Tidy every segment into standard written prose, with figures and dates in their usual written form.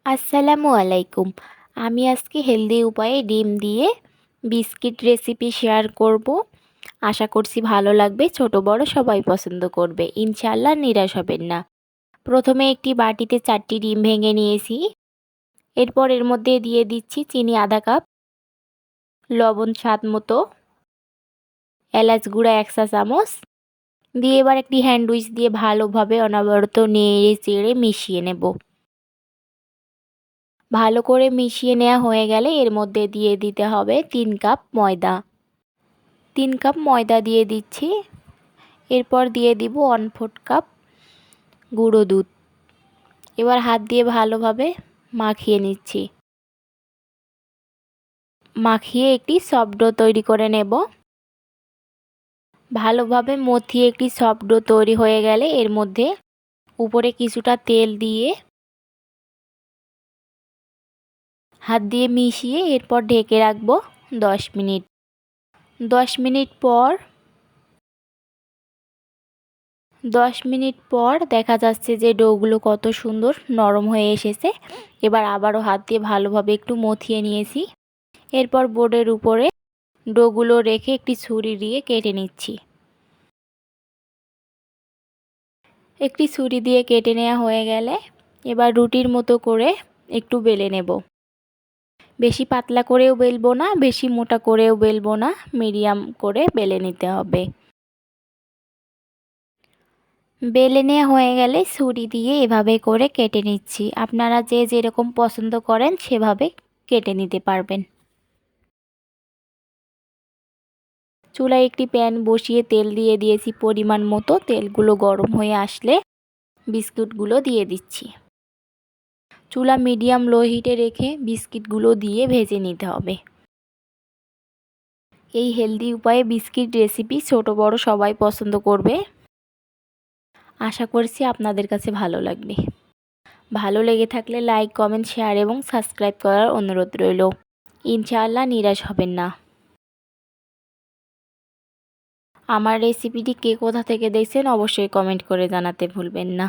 আসসালামু আলাইকুম। আমি আজকে হেলদি উপায়ে ডিম দিয়ে বিস্কিট রেসিপি শেয়ার করব। আশা করছি ভালো লাগবে, ছোট বড় সবাই পছন্দ করবে। ইনশাআল্লাহ নিরাশ হবেন না। প্রথমে একটি বাটিতে 4টি ডিম ভেঙে নিয়েছি। এরপর এর মধ্যে দিয়ে দিচ্ছি চিনি আধা কাপ, লবণ স্বাদ মতো, এলাচ গুঁড়া 1 চা চামচ দিয়ে এবার একটি হ্যান্ড উইচ দিয়ে ভালোভাবে অনবরত নেড়ে চেড়ে মিশিয়ে নেব। ভালো করে মিশিয়ে নেওয়া হয়ে গেলে এর মধ্যে দিয়ে দিতে হবে 3 কাপ ময়দা। 3 কাপ ময়দা দিয়ে দিচ্ছি। এরপর দিয়ে দিব 1/4 কাপ গুঁড়ো দুধ। এবার হাত দিয়ে ভালোভাবে মাখিয়ে নিচ্ছি। মাখিয়ে একটি সফট ডো তৈরি করে নেব। ভালোভাবে মথিয়ে একটি সফট ডো তৈরি হয়ে গেলে এর মধ্যে উপরে কিছুটা তেল দিয়ে হাত দিয়ে মিশিয়ে এরপর ঢেকে রাখবো 10 মিনিট। 10 মিনিট পর 10 মিনিট পর দেখা যাচ্ছে যে ডোগুলো কত সুন্দর নরম হয়ে এসেছে। এবার আবারও হাত দিয়ে ভালোভাবে একটু মথিয়ে নিয়েছি। এরপর বোর্ডের উপরে ডোগুলো রেখে একটি ছুরি দিয়ে কেটে নিচ্ছি। একটি ছুরি দিয়ে কেটে নেওয়া হয়ে গেলে এবার রুটির মতো করে একটু বেলে নেব। বেশি পাতলা করেও বেলবো না, বেশি মোটা করেও বেলবো না, মিডিয়াম করে বেলে নিতে হবে। বেলে নেওয়া হয়ে গেলে ছুরি দিয়ে এভাবে করে কেটে নিচ্ছি। আপনারা যে যেরকম পছন্দ করেন সেভাবে কেটে নিতে পারবেন। চুলায় একটি প্যান বসিয়ে তেল দিয়ে দিয়েছি পরিমাণ মতো। তেলগুলো গরম হয়ে আসলে বিস্কুটগুলো দিয়ে দিচ্ছি। চুলা মিডিয়াম লো হিটে রেখে বিস্কিটগুলো দিয়ে ভেজে নিতে হবে। এই হেলদি উপায়ে বিস্কিট রেসিপি ছোট বড় সবাই পছন্দ করবে। আশা করছি আপনাদের কাছে ভালো লাগবে। ভালো লেগে থাকলে লাইক, কমেন্ট, শেয়ার এবং সাবস্ক্রাইব করার অনুরোধ রইল। ইনশাআল্লাহ নিরাশ হবেন না। আমার রেসিপিটি কে কোথা থেকে দেখছেন অবশ্যই কমেন্ট করে জানাতে ভুলবেন না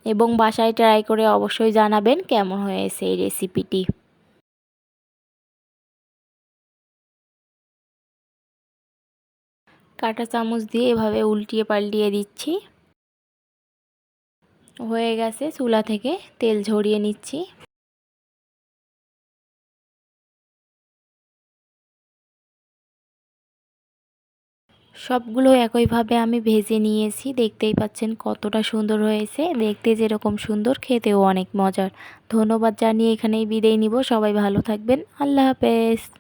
এবং বাসায় ট্রাই করে অবশ্যই জানাবেন কেমন হয়েছে এই রেসিপিটি। কাঁটা চামচ দিয়ে এভাবে উল্টিয়ে পাল্টিয়ে দিচ্ছি। হয়ে গেছে। চুলা থেকে তেল ঝরিয়ে নিচ্ছি। সবগুলো একইভাবে আমি ভেজে নিয়েছি। দেখতেই পাচ্ছেন কতটা সুন্দর হয়েছে। দেখতে যেরকম সুন্দর, খেতেও অনেক মজার। ধন্যবাদ জানিয়ে এখানেই বিদায় নিব। সবাই ভালো থাকবেন। আল্লাহ হাফেজ।